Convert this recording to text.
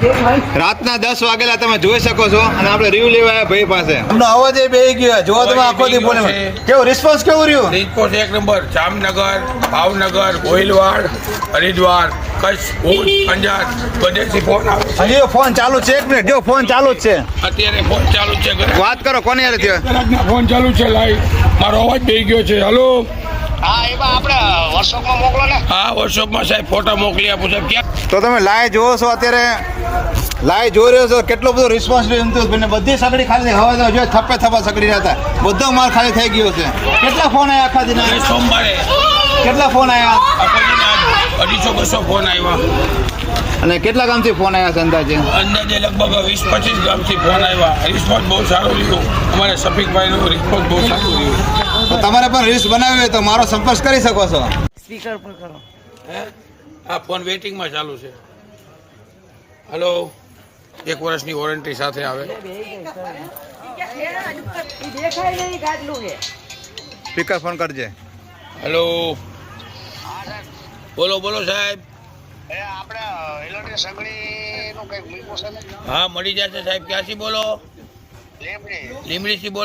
રાતના 10 વાગેલા તમે જોઈ શકો છો અને આપણે રિવ્યુ લેવા આવ્યા ભાઈ પાસે. અમને અવાજ એ બેહી ગયો. જો તમે આખો દી બોલે કેવો રિસ્પોન્સ કેવું રહ્યું? રિસ્પોન્સ એક નંબર. જામનગર, ભાવનગર, ગોહિલવાડ, હરિદ્વાર, કચ્છ, ભુજ, અંજાર બધેથી ફોન આવે છે. હજી ફોન ચાલુ છે? એક મિનિટ, જો ફોન ચાલુ જ છે. અત્યારે ફોન ચાલુ છે. વાત કરો, કોને યાર થયો? કલાકના ફોન ચાલુ છે. લાઈવ મારો અવાજ બેહી ગયો છે. હલો, હા એમાં આપણે વર્કશોપમાં મોકલો ને. હા વોટ્સઅપમાં સાહેબ ફોટા મોકલી આપું સાહેબ. ક્યાં તો તમે લાઈવ જોવો છો, અત્યારે લાઈવ જોઈ રહ્યો છો. કેટલો બધો રિસ્પોન્સ રહ્યો. બધી સગડી ખાલી હવા જો થપ્પે થપ્પા સગડી રહ્યા હતા. બધો માલ ખાલી થઈ ગયો છે. કેટલા ફોન આવ્યા આખા દિન? સોમવારે કેટલા ફોન આવ્યા? 200-200 ફોન આવ્યા. અને કેટલા ગામથી ફોન આવ્યા છે અંદાજે? અંદાજે લગભગ 20-25 ગામથી ફોન આવ્યા. રિસ્પોન્સ બહુ સારો રહ્યો. અમારે શફીકભાઈનો રિસ્પોન્સ બહુ સારો રહ્યો. તો તમારે પણ રીલ્સ બનાવવી હોય તો મારો સંપર્ક કરી શકો છો. સ્પીકર પર કરો. હે આ ફોન વેટિંગમાં ચાલુ છે. હલો, 1 વર્ષની વોરંટી સાથે આવે. દેખાય નહીં ગાડલું છે. સ્પીકર ફોન કરજે. હલો, બોલો બોલો સાહેબ. એ આપણે ઇલેક્ટ્રિક સગડીનું કંઈક મૂક્યું છે ને. હા મળી જશે સાહેબ. ક્યાંથી બોલો? લીમડી. લીમડીથી બોલો.